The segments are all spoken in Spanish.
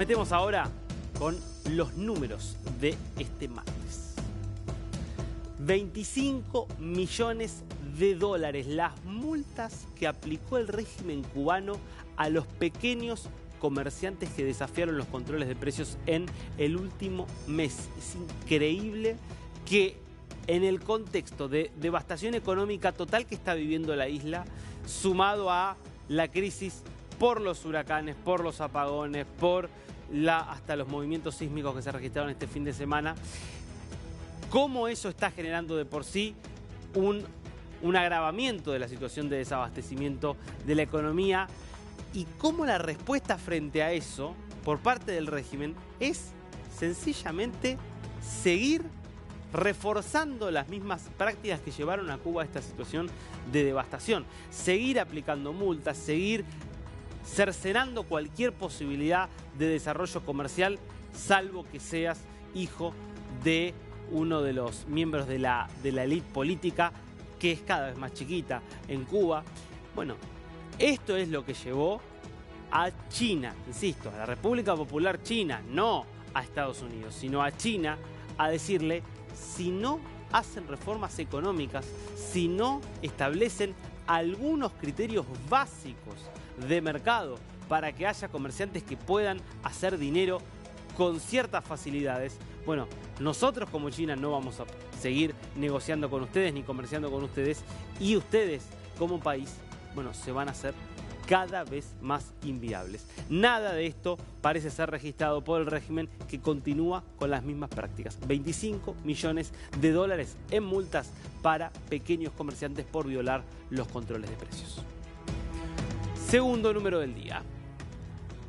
Metemos ahora con los números de este martes. 25 millones de dólares, las multas que aplicó el régimen cubano a los pequeños comerciantes que desafiaron los controles de precios en el último mes. Es increíble que en el contexto de devastación económica total que está viviendo la isla, sumado a la crisis por los huracanes, por los apagones, por hasta los movimientos sísmicos que se registraron este fin de semana, cómo eso está generando de por sí un agravamiento de la situación de desabastecimiento de la economía y cómo la respuesta frente a eso por parte del régimen es sencillamente seguir reforzando las mismas prácticas que llevaron a Cuba a esta situación de devastación, seguir aplicando multas, seguir cercenando cualquier posibilidad de desarrollo comercial, salvo que seas hijo de uno de los miembros de la élite política, que es cada vez más chiquita en Cuba. Bueno, esto es lo que llevó a China, insisto, a la República Popular China, no a Estados Unidos, sino a China, a decirle: si no hacen reformas económicas, si no establecen algunos criterios básicos de mercado para que haya comerciantes que puedan hacer dinero con ciertas facilidades, bueno, nosotros como China no vamos a seguir negociando con ustedes ni comerciando con ustedes, y ustedes como país, bueno, se van a hacer cada vez más inviables. Nada de esto parece ser registrado por el régimen, que continúa con las mismas prácticas. 25 millones de dólares en multas para pequeños comerciantes por violar los controles de precios. Segundo número del día.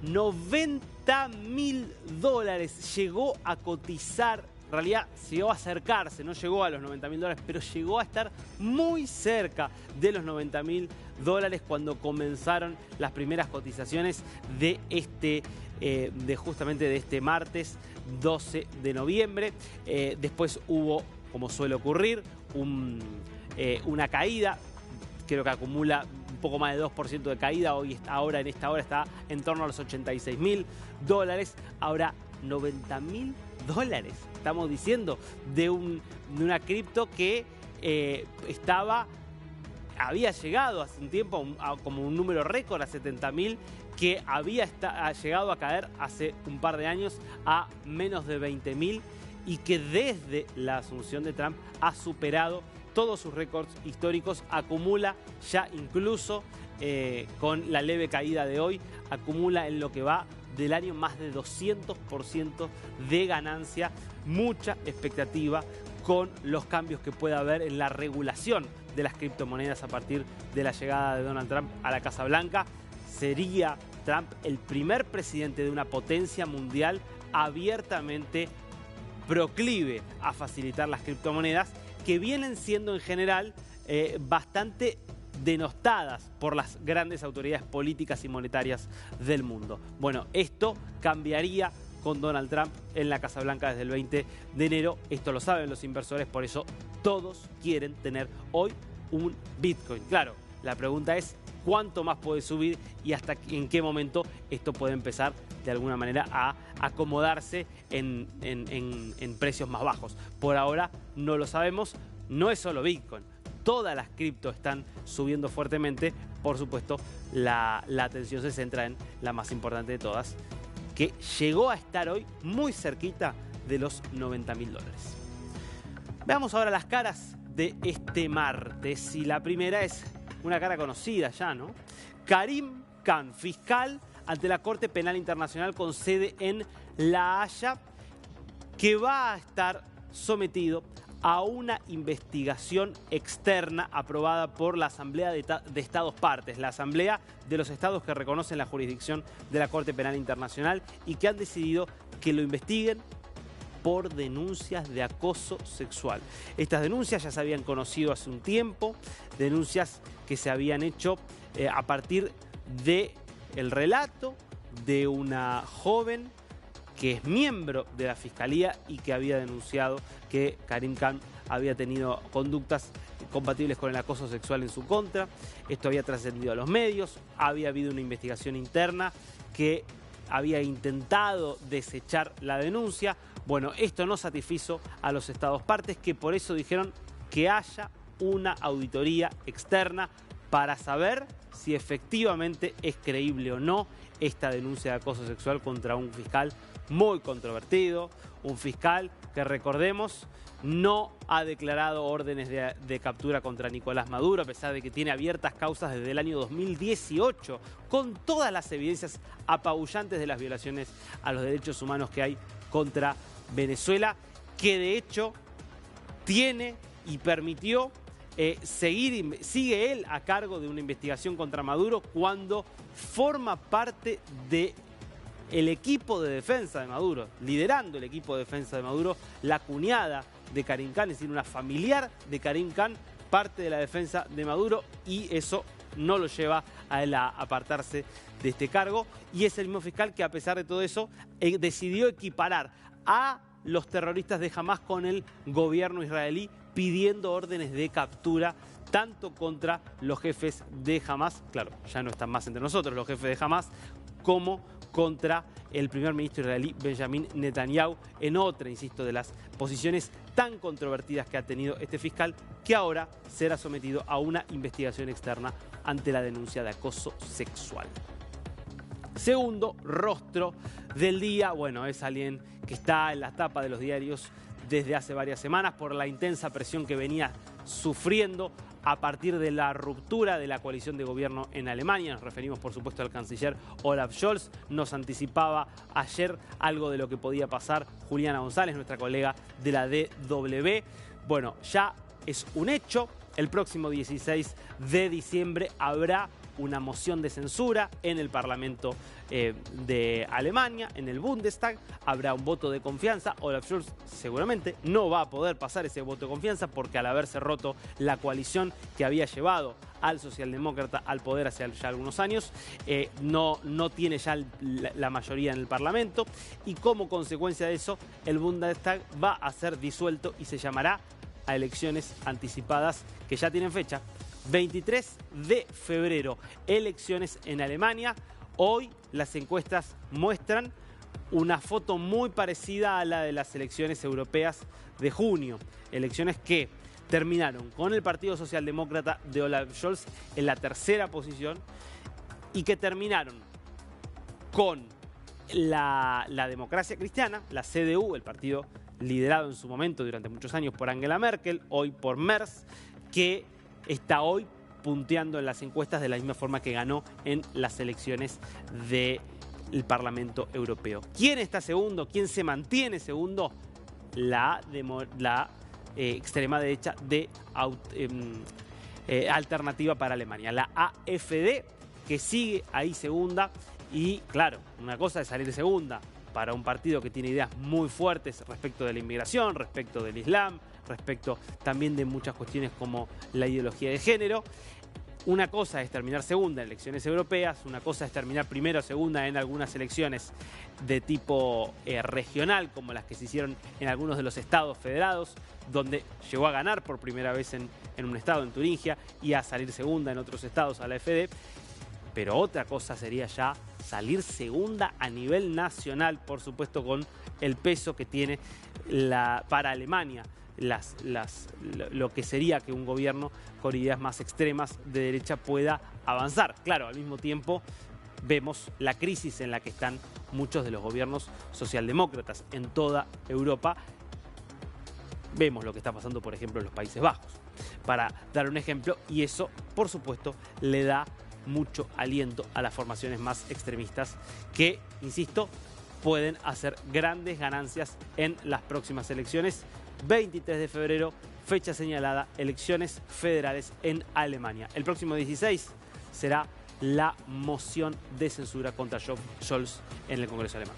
90.000 dólares llegó a cotizar. En realidad llegó a acercarse, no llegó a los 90.000 dólares, pero llegó a estar muy cerca de los 90.000 dólares cuando comenzaron las primeras cotizaciones de justamente de este martes 12 de noviembre. Después hubo, como suele ocurrir, una caída. Creo que acumula un poco más de 2% de caída. Ahora en esta hora está en torno a los 86.000 dólares. Ahora 90.000 dólares. Estamos diciendo de una cripto que había llegado hace un tiempo como un número récord a 70.000, que había llegado a caer hace un par de años a menos de 20.000 y que desde la asunción de Trump ha superado todos sus récords históricos. Acumula ya, incluso con la leve caída de hoy, acumula en lo que va del año más de 200% de ganancia. Mucha expectativa con los cambios que pueda haber en la regulación de las criptomonedas a partir de la llegada de Donald Trump a la Casa Blanca. Sería Trump el primer presidente de una potencia mundial abiertamente proclive a facilitar las criptomonedas, que vienen siendo en general bastante denostadas por las grandes autoridades políticas y monetarias del mundo. Bueno, esto cambiaría con Donald Trump en la Casa Blanca desde el 20 de enero. Esto lo saben los inversores, por eso todos quieren tener hoy un Bitcoin. Claro, la pregunta es cuánto más puede subir y hasta en qué momento esto puede empezar de alguna manera a acomodarse en precios más bajos. Por ahora no lo sabemos. No es solo Bitcoin, todas las criptos están subiendo fuertemente. Por supuesto, la atención se centra en la más importante de todas, que llegó a estar hoy muy cerquita de los 90.000 dólares. Veamos ahora las caras de este martes, y la primera es una cara conocida ya, ¿no? Karim Khan, fiscal ante la Corte Penal Internacional con sede en La Haya, que va a estar sometido a una investigación externa aprobada por la Asamblea de Estados Partes, la Asamblea de los Estados que reconocen la jurisdicción de la Corte Penal Internacional y que han decidido que lo investiguen por denuncias de acoso sexual. Estas denuncias ya se habían conocido hace un tiempo, denuncias que se habían hecho a partir del relato de una joven que es miembro de la Fiscalía y que había denunciado que Karim Khan había tenido conductas compatibles con el acoso sexual en su contra. Esto había trascendido a los medios, había habido una investigación interna que había intentado desechar la denuncia. Bueno, esto no satisfizo a los estados partes, que por eso dijeron que haya una auditoría externa para saber si efectivamente es creíble o no esta denuncia de acoso sexual contra un fiscal muy controvertido, un fiscal que, recordemos, no ha declarado órdenes de captura contra Nicolás Maduro, a pesar de que tiene abiertas causas desde el año 2018, con todas las evidencias apabullantes de las violaciones a los derechos humanos que hay contra Venezuela, que de hecho tiene y permitió sigue él a cargo de una investigación contra Maduro cuando forma parte del equipo de defensa de Maduro, liderando el equipo de defensa de Maduro, la cuñada de Karim Khan, es decir, una familiar de Karim Khan, parte de la defensa de Maduro, y eso no lo lleva a él a apartarse de este cargo. Y es el mismo fiscal que, a pesar de todo eso, decidió equiparar a los terroristas de Hamás con el gobierno israelí, pidiendo órdenes de captura tanto contra los jefes de Hamás, claro, ya no están más entre nosotros los jefes de Hamás, como contra el primer ministro israelí Benjamin Netanyahu, en otra, insisto, de las posiciones tan controvertidas que ha tenido este fiscal, que ahora será sometido a una investigación externa ante la denuncia de acoso sexual. Segundo rostro del día, bueno, es alguien que está en la tapa de los diarios desde hace varias semanas por la intensa presión que venía sufriendo a partir de la ruptura de la coalición de gobierno en Alemania. Nos referimos, por supuesto, al canciller Olaf Scholz. Nos anticipaba ayer algo de lo que podía pasar Juliana González, nuestra colega de la DW. Bueno, ya es un hecho. El próximo 16 de diciembre habrá una moción de censura en el Parlamento de Alemania, en el Bundestag. Habrá un voto de confianza. Olaf Scholz seguramente no va a poder pasar ese voto de confianza porque, al haberse roto la coalición que había llevado al socialdemócrata al poder hace ya algunos años, no tiene ya la mayoría en el Parlamento, y como consecuencia de eso el Bundestag va a ser disuelto y se llamará a elecciones anticipadas que ya tienen fecha. 23 de febrero, elecciones en Alemania. Hoy las encuestas muestran una foto muy parecida a la de las elecciones europeas de junio. Elecciones que terminaron con el Partido Socialdemócrata de Olaf Scholz en la tercera posición y que terminaron con la Democracia Cristiana, la CDU, el partido liderado en su momento durante muchos años por Angela Merkel, hoy por Merz, que está hoy punteando en las encuestas de la misma forma que ganó en las elecciones del Parlamento Europeo. ¿Quién está segundo? ¿Quién se mantiene segundo? La extrema derecha de Alternativa para Alemania, la AfD, que sigue ahí segunda. Y claro, una cosa es salir segunda para un partido que tiene ideas muy fuertes respecto de la inmigración, respecto del Islam, respecto también de muchas cuestiones como la ideología de género. Una cosa es terminar segunda en elecciones europeas, una cosa es terminar primero o segunda en algunas elecciones de tipo regional, como las que se hicieron en algunos de los estados federados, donde llegó a ganar por primera vez en un estado, en Turingia, y a salir segunda en otros estados a la AfD. Pero otra cosa sería ya salir segunda a nivel nacional, por supuesto con el peso que tiene para Alemania lo que sería que un gobierno con ideas más extremas de derecha pueda avanzar. Claro, al mismo tiempo vemos la crisis en la que están muchos de los gobiernos socialdemócratas en toda Europa. Vemos lo que está pasando, por ejemplo, en los Países Bajos, para dar un ejemplo, y eso, por supuesto, le da mucho aliento a las formaciones más extremistas que, insisto, pueden hacer grandes ganancias en las próximas elecciones. 23 de febrero, fecha señalada, elecciones federales en Alemania. El próximo 16 será la moción de censura contra Scholz en el Congreso alemán.